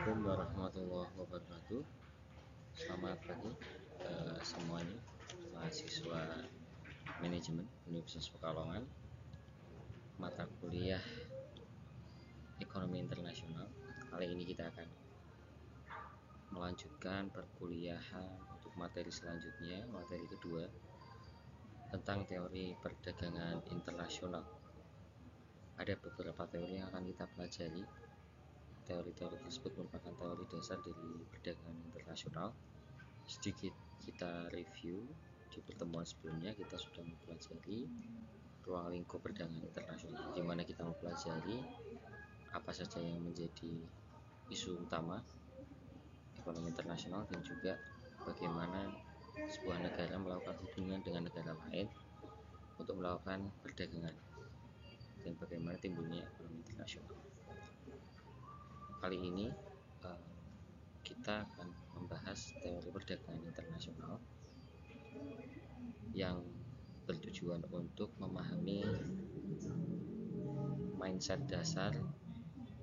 Assalamualaikum warahmatullahi wabarakatuh. Selamat pagi semuanya, mahasiswa manajemen Universitas Pekalongan, mata kuliah ekonomi internasional. Kali ini kita akan melanjutkan perkuliahan untuk materi selanjutnya, materi kedua tentang teori perdagangan internasional. Ada beberapa teori yang akan kita pelajari. Teori-teori tersebut merupakan teori dasar dari perdagangan internasional. Sedikit kita review, di pertemuan sebelumnya kita sudah mempelajari ruang lingkup perdagangan internasional, di mana kita mempelajari apa saja yang menjadi isu utama ekonomi internasional dan juga bagaimana sebuah negara melakukan hubungan dengan negara lain untuk melakukan perdagangan dan bagaimana timbulnya ekonomi internasional. Kali ini kita akan membahas teori perdagangan internasional yang bertujuan untuk memahami mindset dasar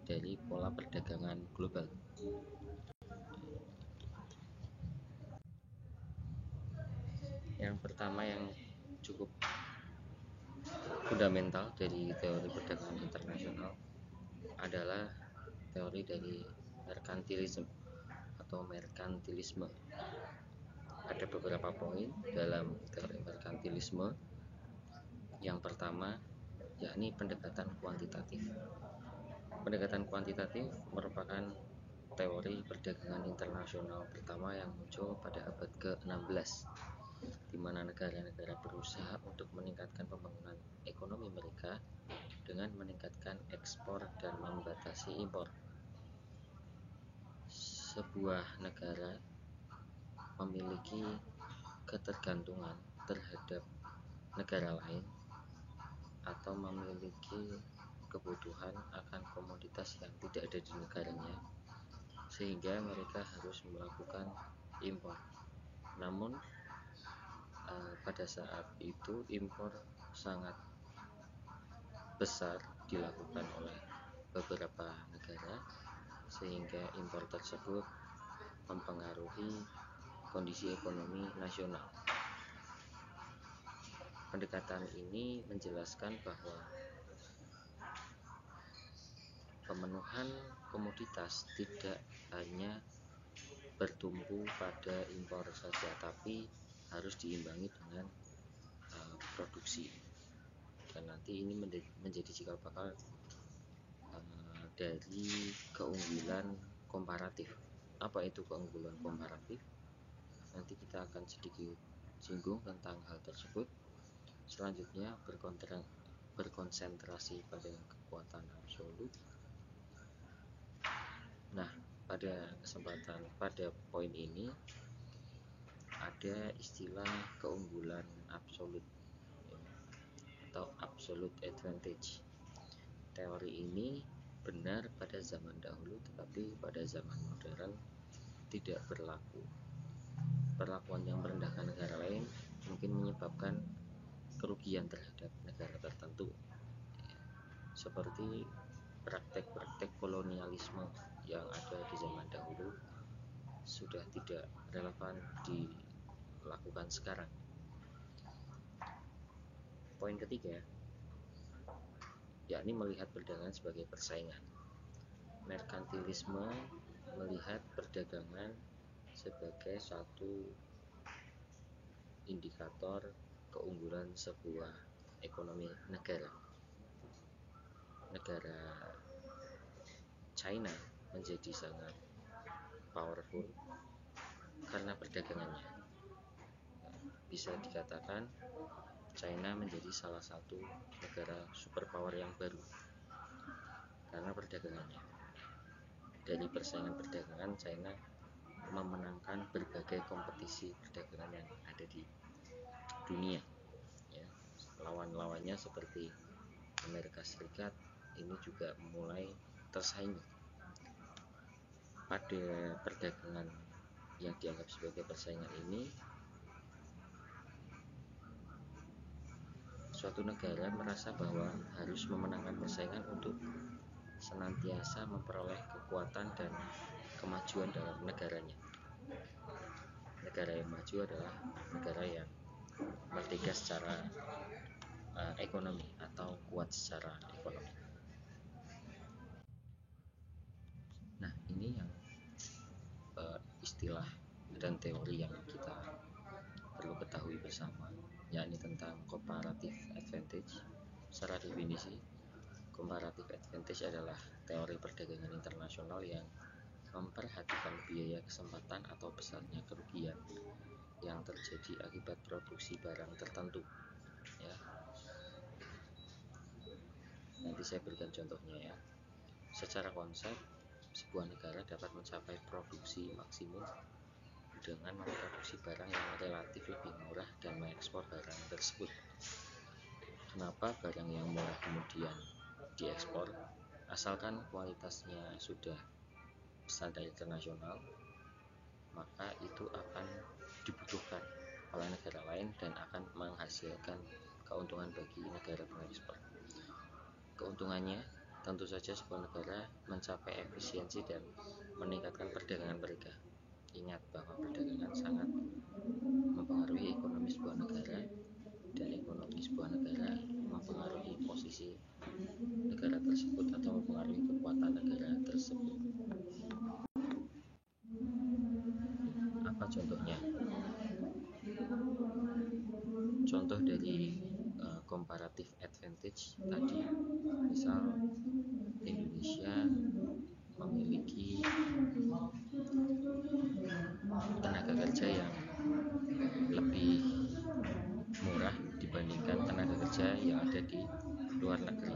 dari pola perdagangan global. Yang pertama yang cukup fundamental dari teori perdagangan internasional adalah teori dari merkantilisme atau merkantilisme. Ada beberapa poin dalam teori merkantilisme. Yang pertama yakni pendekatan kuantitatif. Pendekatan kuantitatif merupakan teori perdagangan internasional pertama yang muncul pada abad ke-16, di mana negara-negara berusaha untuk meningkatkan pembangunan ekonomi mereka dengan meningkatkan ekspor dan membatasi impor. Sebuah negara memiliki ketergantungan terhadap negara lain atau memiliki kebutuhan akan komoditas yang tidak ada di negaranya, sehingga mereka harus melakukan impor. Namun pada saat itu impor sangat besar dilakukan oleh beberapa negara, sehingga impor tersebut mempengaruhi kondisi ekonomi nasional. Pendekatan ini menjelaskan bahwa pemenuhan komoditas tidak hanya bertumpu pada impor saja, tapi harus diimbangi dengan produksi. Dan nanti ini menjadi cikal bakal dari keunggulan komparatif. Apa itu keunggulan komparatif? Nanti kita akan sedikit singgung tentang hal tersebut. Selanjutnya berkonsentrasi pada kekuatan absolut. Nah, pada poin ini ada istilah keunggulan absolut atau absolute advantage. Teori ini benar pada zaman dahulu, tetapi pada zaman modern tidak berlaku. Perlakuan yang merendahkan negara lain mungkin menyebabkan kerugian terhadap negara tertentu, seperti praktek-praktek kolonialisme yang ada di zaman dahulu sudah tidak relevan dilakukan sekarang. Poin ketiga yakni melihat perdagangan sebagai persaingan. Merkantilisme melihat perdagangan sebagai satu indikator keunggulan sebuah ekonomi negara. Negara China menjadi sangat powerful karena perdagangannya. Bisa dikatakan China menjadi salah satu negara superpower yang baru karena perdagangannya. Dari persaingan perdagangan, China memenangkan berbagai kompetisi perdagangan yang ada di dunia. Lawan-lawannya seperti Amerika Serikat ini juga mulai tersaingi. Pada perdagangan yang dianggap sebagai persaingan ini, suatu negara merasa bahwa harus memenangkan persaingan untuk senantiasa memperoleh kekuatan dan kemajuan dalam negaranya. Negara yang maju adalah negara yang merdeka secara ekonomi atau kuat secara ekonomi. Nah, ini yang istilah dan teori yang kita perlu ketahui bersama, yakni tentang comparative advantage. Secara definisi, comparative advantage adalah teori perdagangan internasional yang memperhatikan biaya kesempatan atau besarnya kerugian yang terjadi akibat produksi barang tertentu. Ya. Nanti saya berikan contohnya ya. Secara konsep, sebuah negara dapat mencapai produksi maksimum dengan memproduksi barang yang relatif lebih murah dan mengekspor barang tersebut. Kenapa barang yang murah kemudian diekspor? Asalkan kualitasnya sudah standar internasional, maka itu akan dibutuhkan oleh negara lain dan akan menghasilkan keuntungan bagi negara pengekspor. Keuntungannya, tentu saja sebuah negara mencapai efisiensi dan meningkatkan perdagangan mereka. Ingat bahwa perdagangan sangat mempengaruhi ekonomi sebuah negara, dan ekonomi sebuah negara mempengaruhi posisi negara tersebut atau mempengaruhi kekuatan negara tersebut. Apa contohnya? Contoh dari comparative advantage tadi, misal Indonesia memiliki tenaga kerja yang lebih murah dibandingkan tenaga kerja yang ada di luar negeri,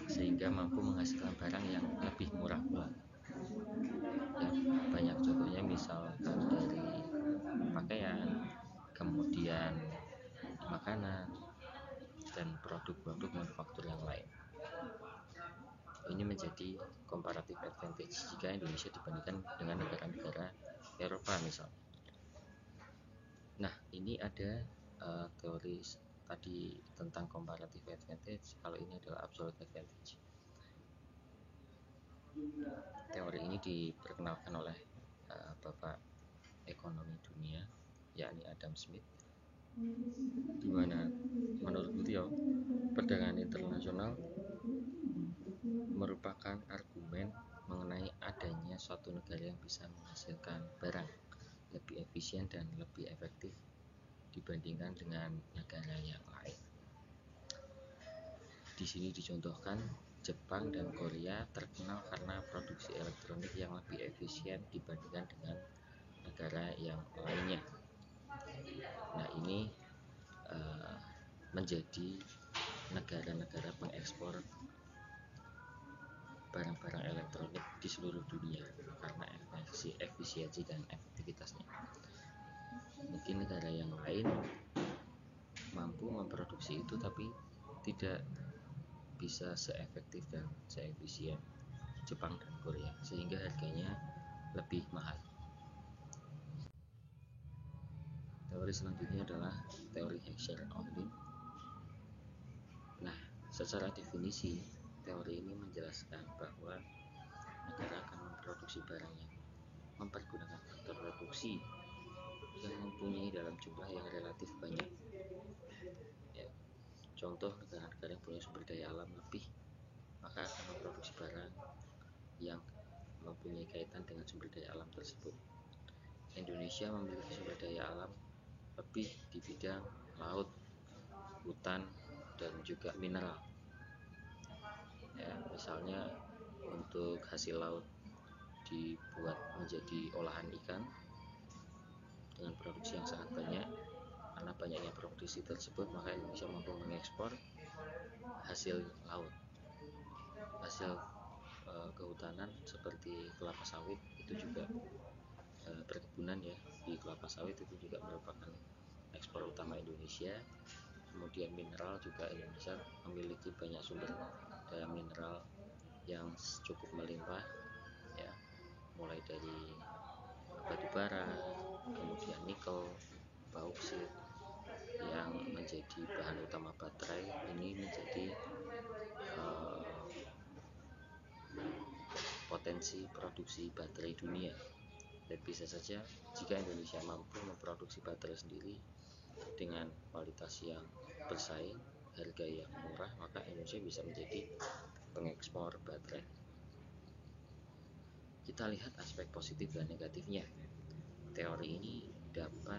sehingga mampu menghasilkan barang yang lebih murah pula. Ya, banyak contohnya, misalkan dari pakaian, kemudian makanan, dan produk-produk manufaktur yang lain. Ini menjadi comparative advantage jika Indonesia dibandingkan dengan negara-negara Eropa misalnya. Nah, ini ada teori tadi tentang comparative advantage. Kalau ini adalah absolute advantage. Teori ini diperkenalkan oleh Bapak Ekonomi Dunia, yakni Adam Smith, di mana menurut beliau perdagangan internasional merupakan argumen mengenai adanya suatu negara yang bisa menghasilkan barang lebih efisien dan lebih efektif dibandingkan dengan negara yang lain. Di sini dicontohkan Jepang dan Korea terkenal karena produksi elektronik yang lebih efisien dibandingkan dengan negara yang lainnya. Nah, ini menjadi negara-negara pengekspor barang-barang elektronik di seluruh dunia karena efisiensi dan efektivitasnya. Mungkin negara yang lain mampu memproduksi itu tapi tidak bisa seefektif dan seefisien Jepang dan Korea, sehingga harganya lebih mahal. Teori selanjutnya adalah teori Heckscher-Ohlin. Nah, secara definisi, teori ini menjelaskan bahwa negara akan memproduksi barang yang mempergunakan faktor produksi yang mempunyai dalam jumlah yang relatif banyak. Ya, contoh negara-negara yang punya sumber daya alam lebih, maka akan memproduksi barang yang mempunyai kaitan dengan sumber daya alam tersebut. Indonesia memiliki sumber daya alam lebih di bidang laut, hutan, dan juga mineral. Ya, misalnya untuk hasil laut dibuat menjadi olahan ikan dengan produksi yang sangat banyak. Karena banyaknya produksi tersebut, maka Indonesia mampu mengekspor hasil laut. Hasil kehutanan seperti kelapa sawit itu juga perkebunan ya di kelapa sawit itu juga merupakan ekspor utama Indonesia. Kemudian mineral juga, Indonesia memiliki banyak sumber daya mineral yang cukup melimpah ya, mulai dari batu bara, kemudian nikel, bauksit yang menjadi bahan utama baterai. Ini menjadi potensi produksi baterai dunia. Dan bisa saja jika Indonesia mampu memproduksi baterai sendiri dengan kualitas yang bersaing, harga yang murah, maka Indonesia bisa menjadi pengekspor baterai. Kita lihat aspek positif dan negatifnya. Teori ini dapat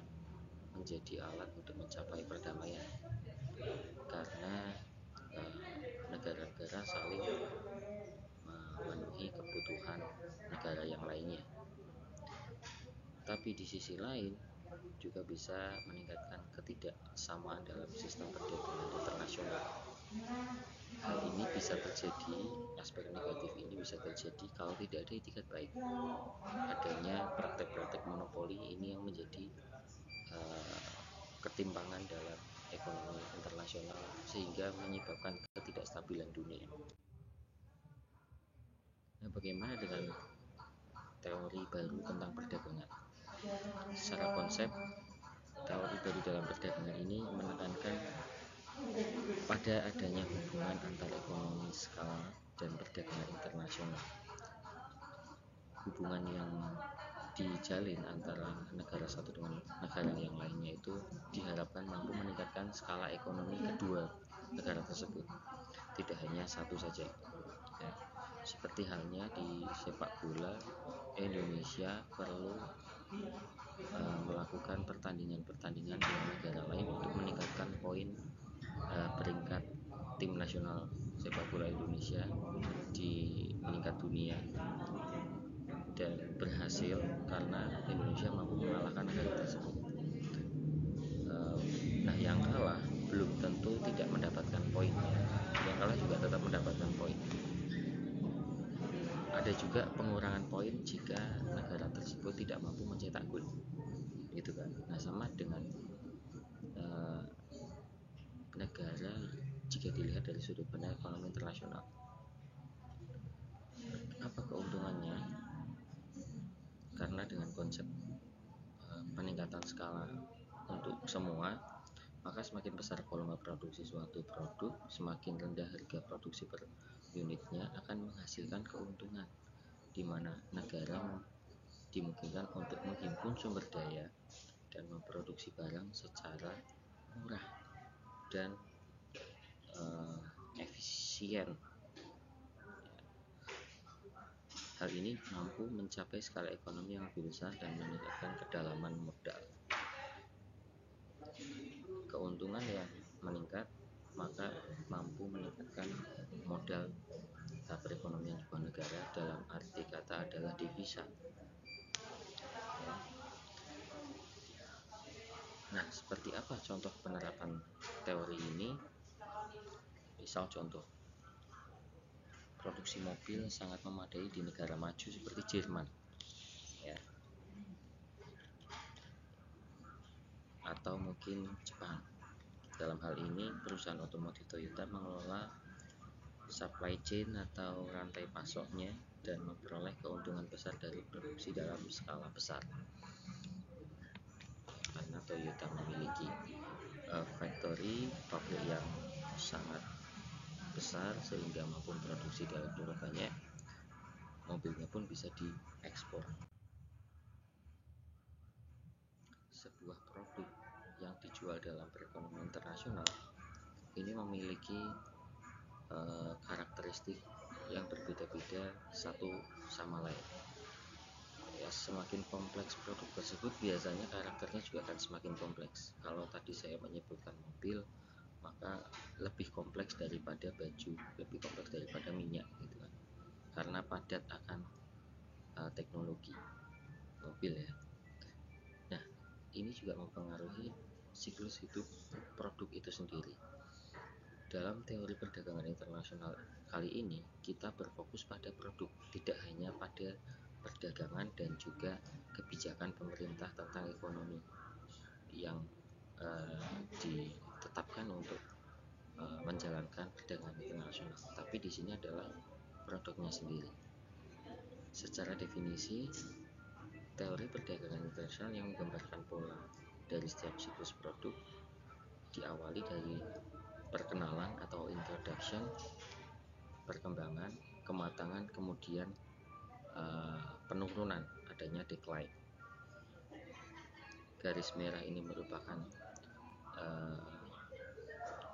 menjadi alat untuk mencapai perdamaian karena negara-negara saling memenuhi kebutuhan negara yang lainnya. Tapi di sisi lain juga bisa meningkatkan ketidaksamaan dalam sistem perdagangan internasional. Hal ini bisa terjadi, aspek negatif ini bisa terjadi kalau tidak ada etikat baik. Adanya praktek-praktek monopoli ini yang menjadi ketimpangan dalam ekonomi internasional sehingga menyebabkan ketidakstabilan dunia. Nah, bagaimana dengan teori baru tentang perdagangan? Secara konsep, teori baru dalam perdagangan ini menekankan pada adanya hubungan antara ekonomi skala dan perdagangan internasional. Hubungan yang dijalin antara negara satu dengan negara yang lainnya itu diharapkan mampu meningkatkan skala ekonomi kedua negara tersebut, tidak hanya satu saja. Ya, seperti halnya di sepak bola, Indonesia perlu melakukan pertandingan-pertandingan dengan negara lain untuk meningkatkan poin peringkat tim nasional sepak bola Indonesia di meningkat dunia, dan berhasil karena Indonesia mampu mengalahkan negara tersebut. Nah, yang kalah belum tentu tidak mendapatkan poin, yang kalah juga tetap mendapatkan poin. Ada juga pengurangan poin jika negara tersebut tidak mampu mencetak gol, gitu kan. Nah, sama dengan negara jika dilihat dari sudut pandang ekonomi internasional. Apa keuntungannya? Karena dengan konsep peningkatan skala untuk semua, maka semakin besar volume produksi suatu produk, semakin rendah harga produksi per unitnya akan menghasilkan keuntungan, di mana negara dimungkinkan untuk menghimpun sumber daya dan memproduksi barang secara murah dan efisien. Hal ini mampu mencapai skala ekonomi yang lebih besar dan meningkatkan kedalaman modal. Keuntungan yang meningkat maka mampu meningkatkan modal perekonomian sebuah negara, dalam arti kata adalah devisa. Nah, seperti apa contoh penerapan teori ini? Misal contoh, produksi mobil sangat memadai di negara maju seperti Jerman, ya, atau mungkin Jepang. Dalam hal ini, perusahaan otomotif Toyota mengelola supply chain atau rantai pasoknya dan memperoleh keuntungan besar dari produksi dalam skala besar. Karena Toyota memiliki factory, pabrik yang sangat besar sehingga mampu produksi dalam jumlah banyak, mobilnya pun bisa diekspor. Sebuah produk yang dijual dalam perekonomian internasional ini memiliki karakteristik yang berbeda-beda satu sama lain. Ya, semakin kompleks produk tersebut, biasanya karakternya juga akan semakin kompleks. Kalau tadi saya menyebutkan mobil, maka lebih kompleks daripada baju, lebih kompleks daripada minyak, gitu kan. Karena padat akan teknologi mobil, ya. Nah, ini juga mempengaruhi siklus hidup produk itu sendiri. Dalam teori perdagangan internasional kali ini, kita berfokus pada produk, tidak hanya pada perdagangan dan juga kebijakan pemerintah tentang ekonomi yang ditetapkan untuk menjalankan perdagangan internasional, tapi di sini adalah produknya sendiri. Secara definisi, teori perdagangan internasional yang menggambarkan pola dari setiap siklus produk diawali dari perkenalan atau introduction, perkembangan, kematangan, kemudian penurunan, adanya decline. Garis merah ini merupakan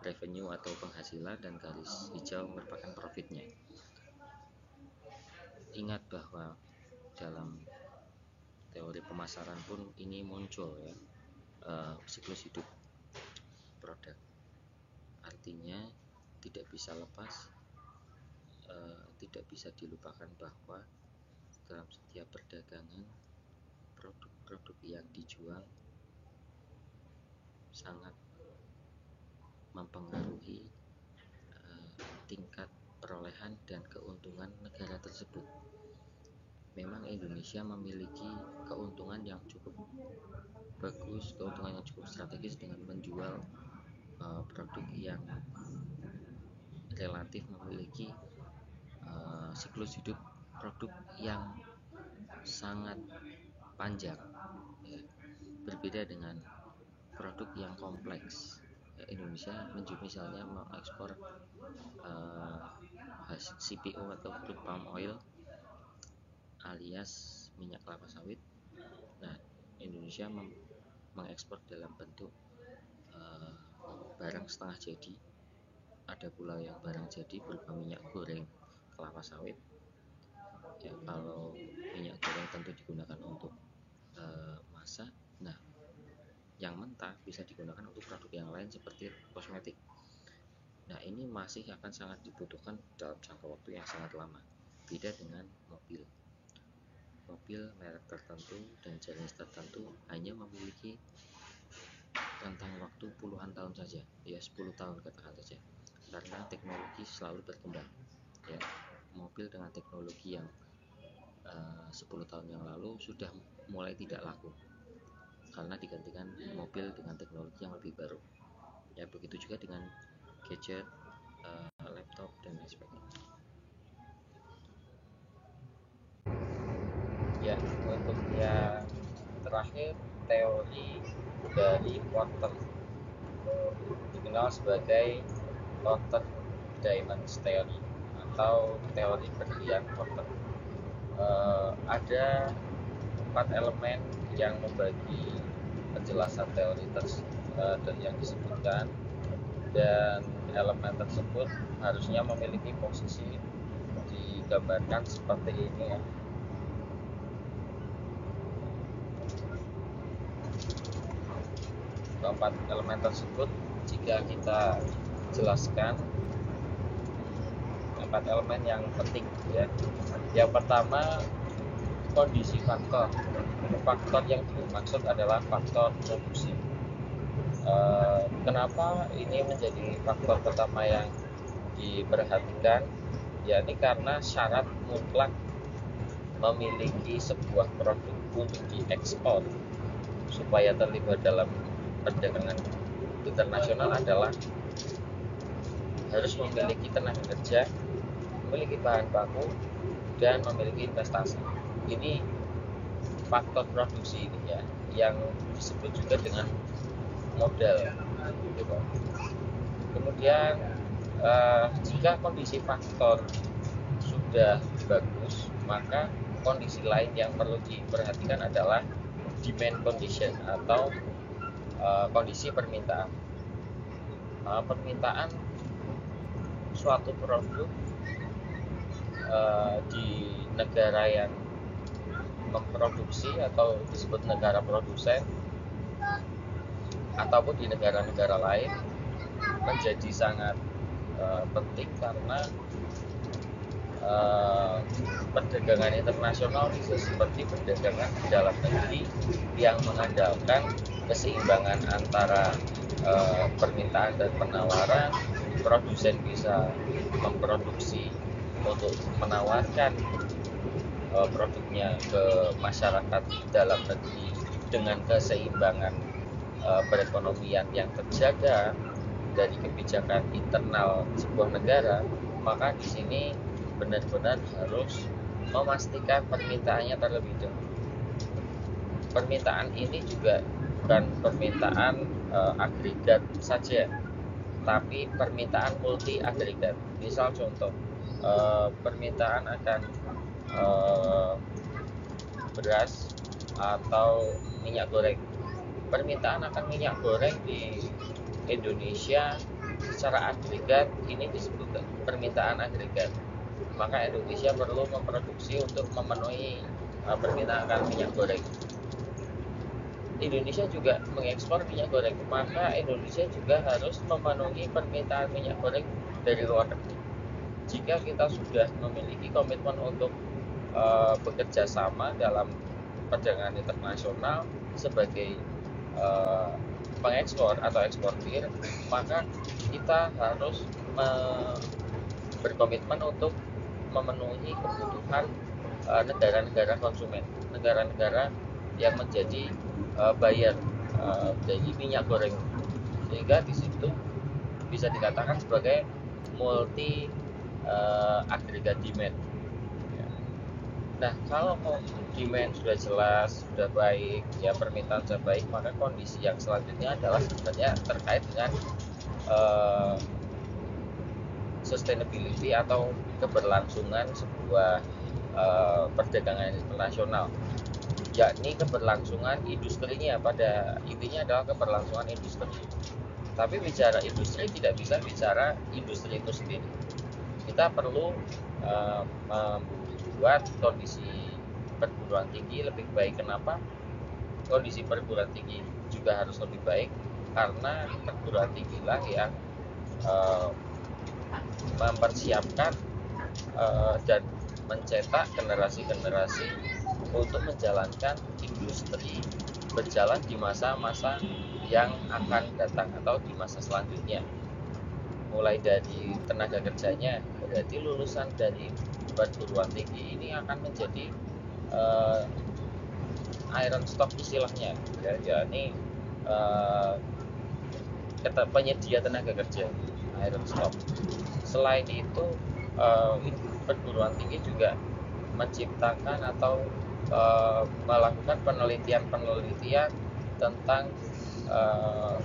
revenue atau penghasilan, dan garis hijau merupakan profitnya. Ingat bahwa dalam teori pemasaran pun ini muncul ya, siklus hidup produk. Artinya tidak bisa lepas, tidak bisa dilupakan bahwa dalam setiap perdagangan produk-produk yang dijual sangat mempengaruhi tingkat perolehan dan keuntungan negara tersebut. Memang Indonesia memiliki keuntungan yang cukup bagus, keuntungan yang cukup strategis dengan menjual produk yang relatif memiliki siklus hidup produk yang sangat panjang ya. Berbeda dengan produk yang kompleks. Indonesia misalnya mengekspor CPO atau crude palm oil alias minyak kelapa sawit. Nah, Indonesia mengekspor dalam bentuk barang setengah jadi. Ada pula yang barang jadi berupa minyak goreng kelapa sawit. Ya, kalau minyak goreng tentu digunakan untuk masak. Nah, yang mentah bisa digunakan untuk produk yang lain seperti kosmetik. Nah, ini masih akan sangat dibutuhkan dalam jangka waktu yang sangat lama. Beda dengan mobil merek tertentu dan jenis tertentu hanya memiliki rentang waktu puluhan tahun saja, ya 10 tahun katakan saja, karena teknologi selalu berkembang ya. Mobil dengan teknologi yang 10 tahun yang lalu sudah mulai tidak laku karena digantikan mobil dengan teknologi yang lebih baru ya. Begitu juga dengan gadget, laptop dan lain sebagainya. Ya, untuk yang terakhir, teori dari Porter dikenal sebagai Porter Diamonds Theory atau teori berlian Porter. Ada 4 elemen yang membagi penjelasan teori yang disebutkan, dan elemen tersebut harusnya memiliki posisi digambarkan seperti ini ya. Keempat elemen tersebut jika kita jelaskan, 4 elemen yang penting ya. Yang pertama, kondisi faktor. Faktor yang dimaksud adalah faktor produksi. Kenapa ini menjadi faktor pertama yang diperhatikan? Ya, ini karena syarat mutlak memiliki sebuah produk untuk diekspor supaya terlibat dalam perdagangan internasional adalah harus memiliki tenaga kerja, memiliki bahan baku, dan memiliki investasi. Ini faktor produksi ini ya, yang disebut juga dengan modal gitu. Kemudian jika kondisi faktor sudah bagus, maka kondisi lain yang perlu diperhatikan adalah demand condition atau kondisi permintaan. Permintaan suatu produk di negara yang memproduksi atau disebut negara produsen ataupun di negara-negara lain menjadi sangat penting karena perdagangan internasional bisa seperti perdagangan di dalam negeri yang mengandalkan keseimbangan antara permintaan dan penawaran. Produsen bisa memproduksi untuk menawarkan produknya ke masyarakat dalam negeri dengan keseimbangan perekonomian yang terjaga dari kebijakan internal sebuah negara. Maka di sini benar-benar harus memastikan permintaannya terlebih dahulu. Permintaan ini juga bukan permintaan agregat saja, tapi permintaan multi agregat. Misal contoh, permintaan akan beras atau minyak goreng. Permintaan akan minyak goreng di Indonesia secara agregat ini disebut permintaan agregat. Maka Indonesia perlu memproduksi untuk memenuhi permintaan akan minyak goreng. Indonesia juga mengekspor minyak goreng, maka Indonesia juga harus memenuhi permintaan minyak goreng dari luar negeri. Jika kita sudah memiliki komitmen untuk bekerja sama dalam perdagangan internasional sebagai pengekspor atau eksportir, maka kita harus berkomitmen untuk memenuhi kebutuhan negara-negara konsumen, negara-negara yang menjadi buyer dari minyak goreng, sehingga di situ bisa dikatakan sebagai multi agregat demand. Nah, kalau demand sudah jelas, sudah baik, ya permintaan sudah baik, maka kondisi yang selanjutnya adalah sebenarnya terkait dengan sustainability atau keberlangsungan sebuah perdagangan internasional, yakni keberlangsungan industrinya. Pada intinya adalah keberlangsungan industri. Tapi bicara industri tidak bisa bicara industri itu sendiri. Kita perlu membuat kondisi perguruan tinggi lebih baik. Kenapa? Kondisi perguruan tinggi juga harus lebih baik karena perguruan tinggi lah yang mempersiapkan dan mencetak generasi-generasi untuk menjalankan industri berjalan di masa-masa yang akan datang atau di masa selanjutnya. Mulai dari tenaga kerjanya, berarti lulusan dari perguruan tinggi ini akan menjadi iron stock istilahnya, ya ini penyedia tenaga kerja, iron stock. Selain itu perguruan tinggi juga menciptakan atau melakukan penelitian tentang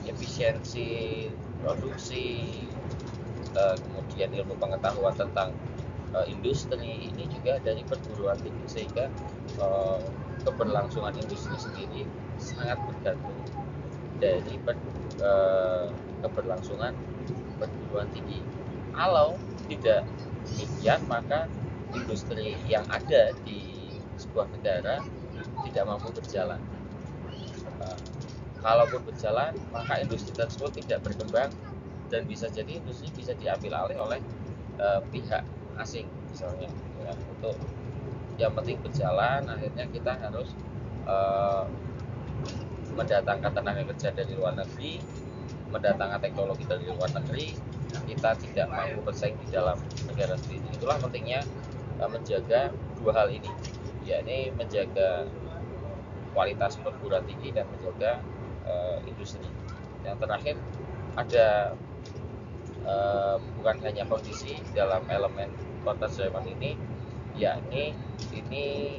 efisiensi produksi, kemudian ilmu pengetahuan tentang industri ini juga dari perguruan tinggi, sehingga keberlangsungan industri sendiri sangat bergantung dari keberlangsungan perguruan tinggi. Kalau tidak demikian, maka industri yang ada di sebuah negara tidak mampu berjalan. Kalaupun berjalan, maka industri tersebut tidak berkembang dan bisa jadi industri bisa diambil alih oleh pihak asing misalnya, ya, untuk yang penting berjalan. Akhirnya kita harus mendatangkan tenaga kerja dari luar negeri, mendatangkan teknologi dari luar negeri. Kita tidak mampu bersaing di dalam negara sendiri. Itulah pentingnya menjaga dua hal ini, yakni menjaga kualitas perguruan tinggi dan menjaga industri. Yang terakhir ada bukan hanya kondisi dalam elemen Quarter-Säulen ini, yakni ini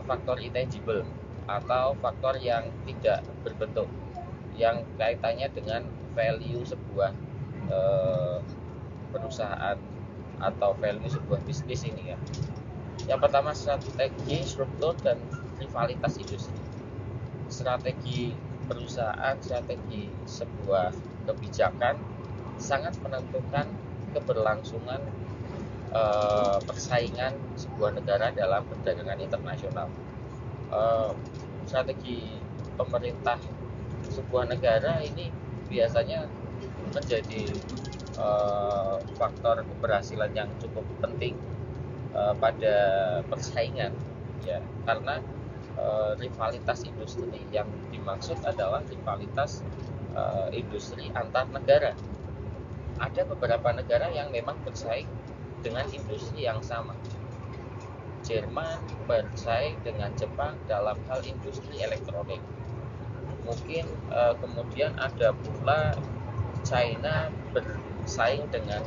faktor intangible atau faktor yang tidak berbentuk, yang kaitannya dengan value sebuah perusahaan atau value sebuah bisnis ini, ya. Yang pertama, strategi, struktur, dan rivalitas industri. Strategi perusahaan, strategi sebuah kebijakan sangat menentukan keberlangsungan persaingan sebuah negara dalam perdagangan internasional. Strategi pemerintah sebuah negara ini biasanya menjadi faktor keberhasilan yang cukup penting pada persaingan, ya, karena rivalitas industri yang dimaksud adalah rivalitas industri antar negara. Ada beberapa negara yang memang bersaing dengan industri yang sama. Jerman bersaing dengan Jepang dalam hal industri elektronik. Mungkin kemudian ada pula China bersaing dengan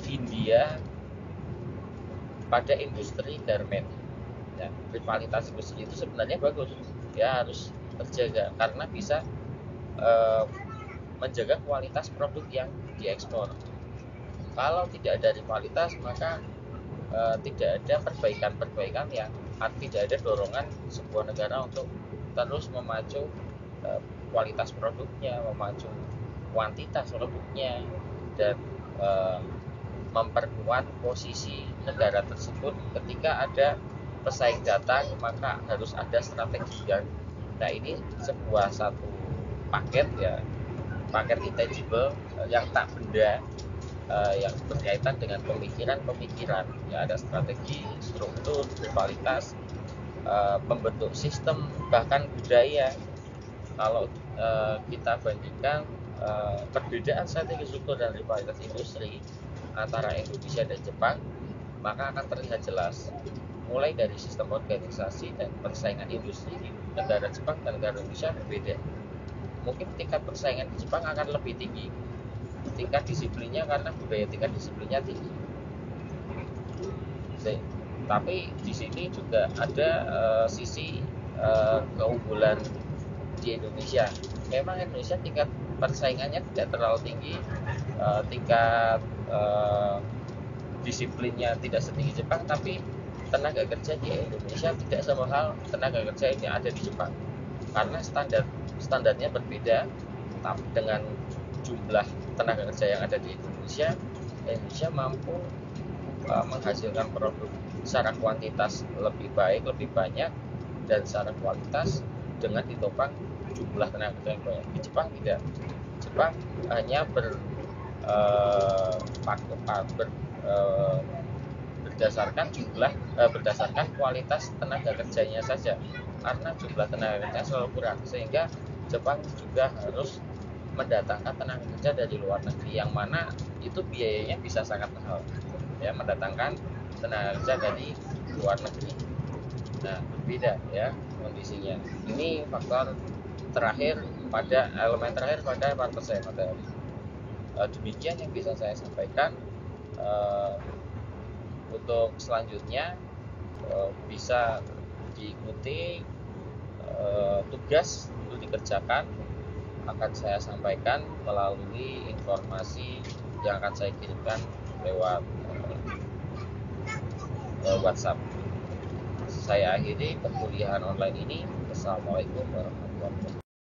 India pada industri garment. Ya, rivalitas industri itu sebenarnya bagus, ya, harus terjaga karena bisa menjaga kualitas produk yang diekspor. Kalau tidak ada rivalitas, maka tidak ada perbaikan-perbaikan, yang tidak ada dorongan sebuah negara untuk terus memacu kualitas produknya, memacu kuantitas produknya, dan memperkuat posisi negara tersebut. Ketika ada pesaing datang, maka harus ada strategi yang, nah ini sebuah satu paket ya, paket intangible yang tak benda, yang berkaitan dengan pemikiran-pemikiran ya, ada strategi, struktur, kualitas, pembentuk sistem, bahkan budaya. Kalau kita bandingkan perbedaan strategi, struktur, dan rivalitas industri antara Indonesia dan Jepang, maka akan terlihat jelas mulai dari sistem organisasi dan persaingan industri di negara Jepang dan negara Indonesia berbeda. Mungkin tingkat persaingan di Jepang akan lebih tinggi, tingkat disiplinnya, karena budaya tingkat disiplinnya tinggi. Tapi di sini juga ada sisi keunggulan di Indonesia. Memang Indonesia tingkat persaingannya tidak terlalu tinggi, tingkat disiplinnya tidak setinggi Jepang, tapi tenaga kerja di Indonesia tidak sama hal tenaga kerja yang ada di Jepang, karena standarnya berbeda. Tapi dengan jumlah tenaga kerja yang ada di Indonesia mampu menghasilkan produk secara kuantitas lebih baik, lebih banyak, dan secara kualitas dengan ditopang jumlah tenaga kerja yang banyak. Di Jepang tidak. Jepang hanya berdasarkan kualitas tenaga kerjanya saja, karena jumlah tenaga kerja selalu kurang, sehingga Jepang juga harus mendatangkan tenaga kerja dari luar negeri, yang mana itu biayanya bisa sangat mahal ya, mendatangkan tenaga kerja dari luar negeri. Nah, berbeda ya kondisinya. Ini faktor terakhir, pada elemen terakhir pada partnership materi. Demikian yang bisa saya sampaikan. Untuk selanjutnya bisa diikuti, tugas untuk dikerjakan akan saya sampaikan melalui informasi yang akan saya kirimkan lewat WhatsApp. Saya akhiri perkuliahan online ini. Assalamualaikum warahmatullahi wabarakatuh.